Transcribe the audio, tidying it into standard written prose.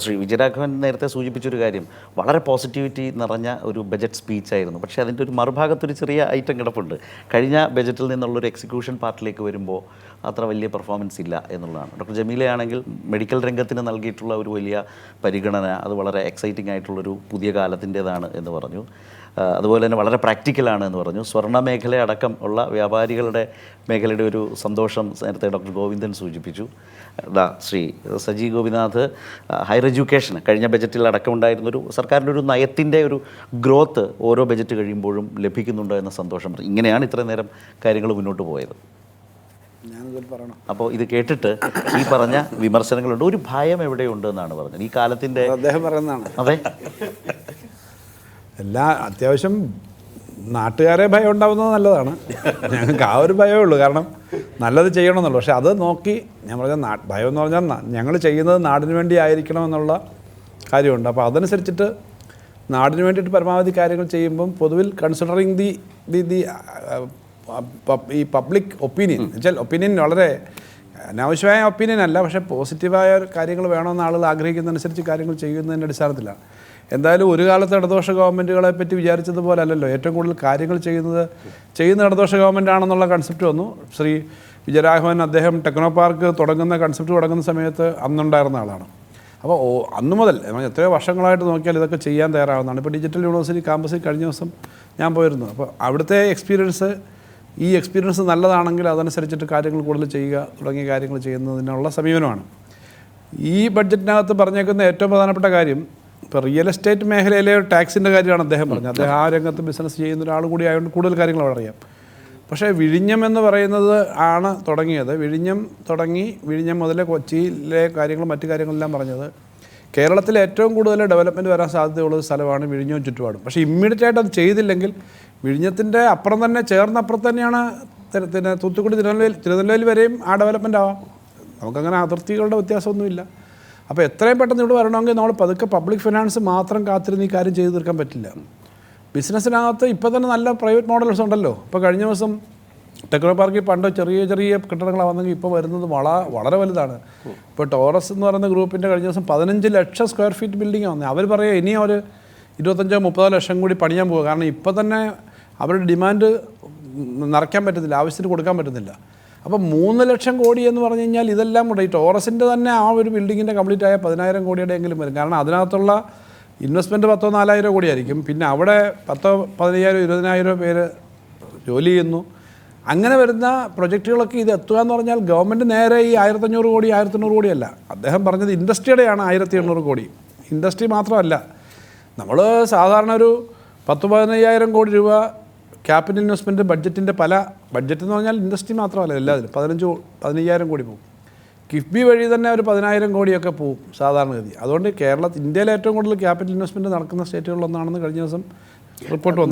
ശ്രീ വിജയരാഘവൻ നേരത്തെ സൂചിപ്പിച്ചൊരു കാര്യം വളരെ പോസിറ്റിവിറ്റി നിറഞ്ഞ ഒരു ബജറ്റ് സ്പീച്ചായിരുന്നു. പക്ഷേ അതിൻ്റെ ഒരു മറുഭാഗത്തൊരു ചെറിയ ഐറ്റം കിടപ്പുണ്ട്. കഴിഞ്ഞ ബജറ്റിൽ നിന്നുള്ളൊരു എക്സിക്യൂഷൻ പാർട്ടിലേക്ക് വരുമ്പോൾ അത്ര വലിയ പെർഫോമൻസ് ഇല്ല എന്നുള്ളതാണ്. ഡോക്ടർ ജമീലയാണെങ്കിൽ മെഡിക്കൽ രംഗത്തിന് നൽകിയിട്ടുള്ള ഒരു വലിയ പരിഗണന അത് വളരെ എക്സൈറ്റിംഗ് ആയിട്ടുള്ളൊരു പുതിയ കാലത്തിൻ്റേതാണ് എന്ന് പറഞ്ഞു. അതുപോലെ തന്നെ വളരെ പ്രാക്ടിക്കലാണ് എന്ന് പറഞ്ഞു. സ്വർണ്ണ മേഖല അടക്കം ഉള്ള വ്യാപാരികളുടെ മേഖലയുടെ ഒരു സന്തോഷം നേരത്തെ ഡോക്ടർ ഗോവിന്ദൻ സൂചിപ്പിച്ചു. ശ്രീ സജി ഗോപിനാഥ് ഹയർ എഡ്യൂക്കേഷൻ കഴിഞ്ഞ ബജറ്റിൽ അടക്കമുണ്ടായിരുന്നൊരു സർക്കാരിൻ്റെ ഒരു നയത്തിൻ്റെ ഒരു ഗ്രോത്ത് ഓരോ ബജറ്റ് കഴിയുമ്പോഴും ലഭിക്കുന്നുണ്ടോ എന്ന സന്തോഷം. ഇങ്ങനെയാണ് ഇത്രയും നേരം കാര്യങ്ങൾ മുന്നോട്ട് പോയത്. അപ്പോൾ ഇത് കേട്ടിട്ട് ഈ പറഞ്ഞ വിമർശനങ്ങളുണ്ട്. ഒരു ഭയം എവിടെയുണ്ട് എന്നാണ് പറഞ്ഞത്. ഈ കാലത്തിൻ്റെ അദ്ദേഹം പറയുന്നതാണ്. അതെ, എല്ലാ അത്യാവശ്യം നാട്ടുകാരെ ഭയം ഉണ്ടാവുന്നത് നല്ലതാണ്. ഞങ്ങൾക്ക് ആ ഒരു ഭയമേ ഉള്ളൂ. കാരണം നല്ലത് ചെയ്യണമെന്നുള്ളൂ. പക്ഷെ അത് നോക്കി ഞാൻ പറഞ്ഞ ഭയം എന്ന് പറഞ്ഞാൽ ഞങ്ങൾ ചെയ്യുന്നത് നാടിന് വേണ്ടി ആയിരിക്കണം എന്നുള്ള കാര്യമുണ്ട്. അപ്പോൾ അതനുസരിച്ചിട്ട് നാടിന് വേണ്ടിയിട്ട് പരമാവധി കാര്യങ്ങൾ ചെയ്യുമ്പം പൊതുവിൽ കൺസിഡറിങ് ദി ഈ പബ്ലിക് ഒപ്പീനിയൻ വെച്ചാൽ ഒപ്പീനിയൻ വളരെ അനാവശ്യമായ ഒപ്പീനിയൻ അല്ല, പക്ഷേ പോസിറ്റീവായ കാര്യങ്ങൾ വേണമെന്ന് ആളുകൾ ആഗ്രഹിക്കുന്നതനുസരിച്ച് കാര്യങ്ങൾ ചെയ്യുന്നതിൻ്റെ അടിസ്ഥാനത്തിലാണ്. എന്തായാലും ഒരു കാലത്ത് ഇടതുപക്ഷ ഗവൺമെൻറ്റുകളെ പറ്റി വിചാരിച്ചതുപോലെ അല്ലല്ലോ. ഏറ്റവും കൂടുതൽ കാര്യങ്ങൾ ചെയ്യുന്ന ഇടതുപക്ഷ ഗവൺമെൻറ് ആണെന്നുള്ള കൺസെപ്റ്റ് വന്നു. ശ്രീ വിജയരാഘവൻ അദ്ദേഹം ടെക്നോ പാർക്ക് കൺസെപ്റ്റ് തുടങ്ങുന്ന സമയത്ത് അന്നുണ്ടായിരുന്ന ആളാണ്. അപ്പോൾ അന്നു മുതൽ എത്രയോ വർഷങ്ങളായിട്ട് നോക്കിയാൽ ഇതൊക്കെ ചെയ്യാൻ തയ്യാറാവുന്നതാണ്. ഇപ്പോൾ ഡിജിറ്റൽ യൂണിവേഴ്സിറ്റി ക്യാമ്പസിൽ കഴിഞ്ഞ ദിവസം ഞാൻ പോയിരുന്നു. അപ്പോൾ അവിടുത്തെ ഈ എക്സ്പീരിയൻസ് നല്ലതാണെങ്കിൽ അതനുസരിച്ചിട്ട് കാര്യങ്ങൾ കൂടുതൽ ചെയ്യുക തുടങ്ങിയ കാര്യങ്ങൾ ചെയ്യുന്നതിനുള്ള സമീപനമാണ്. ഈ ബഡ്ജറ്റിനകത്ത് പറഞ്ഞേക്കുന്ന ഏറ്റവും പ്രധാനപ്പെട്ട കാര്യം ഇപ്പോൾ റിയൽ എസ്റ്റേറ്റ് മേഖലയിലെ ടാക്സിൻ്റെ കാര്യമാണ് അദ്ദേഹം പറഞ്ഞത്. അദ്ദേഹം ആ രംഗത്ത് ബിസിനസ് ചെയ്യുന്ന ഒരാൾ കൂടി ആയതുകൊണ്ട് കൂടുതൽ കാര്യങ്ങൾ അവിടെ അറിയാം. പക്ഷേ വിഴിഞ്ഞം എന്ന് പറയുന്നത് ആണ് തുടങ്ങിയത്. വിഴിഞ്ഞം മുതൽ കൊച്ചിയിലെ കാര്യങ്ങളും മറ്റു കാര്യങ്ങളെല്ലാം പറഞ്ഞത് കേരളത്തിൽ ഏറ്റവും കൂടുതൽ ഡെവലപ്മെൻറ്റ് വരാൻ സാധ്യതയുള്ള സ്ഥലമാണ് വിഴിഞ്ഞവും ചുറ്റുപാടും. പക്ഷേ ഇമ്മീഡിയറ്റ് ആയിട്ട് അത് ചെയ്തില്ലെങ്കിൽ വിഴിഞ്ഞത്തിൻ്റെ അപ്പുറം തന്നെ ചേർന്നപ്പുറത്ത് തന്നെയാണ് തൂത്തുക്കുടി തിരുനെൽവേലി വരെയും ആ ഡെവലപ്മെൻ്റ് ആവാം. നമുക്കങ്ങനെ അതിർത്തികളുടെ വ്യത്യാസമൊന്നുമില്ല. അപ്പോൾ എത്രയും പെട്ടെന്ന് ഇവിടെ വരണമെങ്കിൽ നമ്മൾ പതുക്കെ പബ്ലിക് ഫിനാൻസ് മാത്രം കാത്തിരുന്ന് ഈ കാര്യം ചെയ്തു തീർക്കാൻ പറ്റില്ല. ബിസിനസ്സിനകത്ത് ഇപ്പോൾ തന്നെ നല്ല പ്രൈവറ്റ് മോഡൽസ് ഉണ്ടല്ലോ. ഇപ്പോൾ കഴിഞ്ഞ ദിവസം ടെക്നോ പാർക്കിൽ പണ്ട് ചെറിയ കെട്ടിടങ്ങളാണ് വന്നെങ്കിൽ ഇപ്പോൾ വരുന്നത് വളരെ വലുതാണ്. ഇപ്പോൾ ടോറസ് എന്ന് പറയുന്ന ഗ്രൂപ്പിൻ്റെ കഴിഞ്ഞ ദിവസം 15 ലക്ഷം സ്ക്വയർ ഫീറ്റ് ബിൽഡിംഗ് വന്നത്. അവർ പറയുക ഇനി ഒരു 25-30 ലക്ഷം കൂടി പണിയാൻ പോകുക. കാരണം ഇപ്പോൾ തന്നെ അവരുടെ ഡിമാൻഡ് നിറയ്ക്കാൻ പറ്റുന്നില്ല, ആവശ്യത്തിന് കൊടുക്കാൻ പറ്റുന്നില്ല. അപ്പോൾ 3 ലക്ഷം കോടി എന്ന് പറഞ്ഞു കഴിഞ്ഞാൽ ഇതെല്ലാം കൂടെ ഈ ടോറസിൻ്റെ തന്നെ ആ ഒരു ബിൽഡിങ്ങിൻ്റെ കംപ്ലീറ്റ് ആയ 10,000 കോടിയുടെ എങ്കിലും വരും. കാരണം അതിനകത്തുള്ള ഇൻവെസ്റ്റ്മെൻറ്റ് 10-4,000 കോടിയായിരിക്കും. പിന്നെ അവിടെ 10-15,000-20,000 പേര് ജോലി ചെയ്യുന്നു. അങ്ങനെ വരുന്ന പ്രൊജക്റ്റുകളൊക്കെ ഇത് എത്തുക എന്ന് പറഞ്ഞാൽ ഗവൺമെൻറ് നേരെ ഈ 1,500 കോടി 1,800 കോടിയല്ല. അദ്ദേഹം പറഞ്ഞത് ഇൻഡസ്ട്രിയുടെയാണ് 1,800 കോടി. ഇൻഡസ്ട്രി മാത്രമല്ല, നമ്മൾ സാധാരണ ഒരു 10-15,000 കോടി രൂപ ക്യാപിറ്റൽ ഇൻവെസ്റ്റ്മെൻറ്റ് ബഡ്ജറ്റിൻ്റെ ബഡ്ജറ്റ് എന്ന് പറഞ്ഞാൽ ഇൻഡസ്ട്രി മാത്രമല്ല, എല്ലാത്തിലും 15,000 കോടി പോകും. കിഫ്ബി വഴി തന്നെ ഒരു 10,000 കോടിയൊക്കെ പോകും സാധാരണഗതി. അതുകൊണ്ട് ഇന്ത്യയിലെ ഏറ്റവും കൂടുതൽ ക്യാപിറ്റൽ ഇൻവെസ്റ്റ്മെൻറ്റ് നടക്കുന്ന സ്റ്റേറ്റുകളിലൊന്നാണെന്ന് കഴിഞ്ഞ ദിവസം റിപ്പോർട്ട് വന്നു.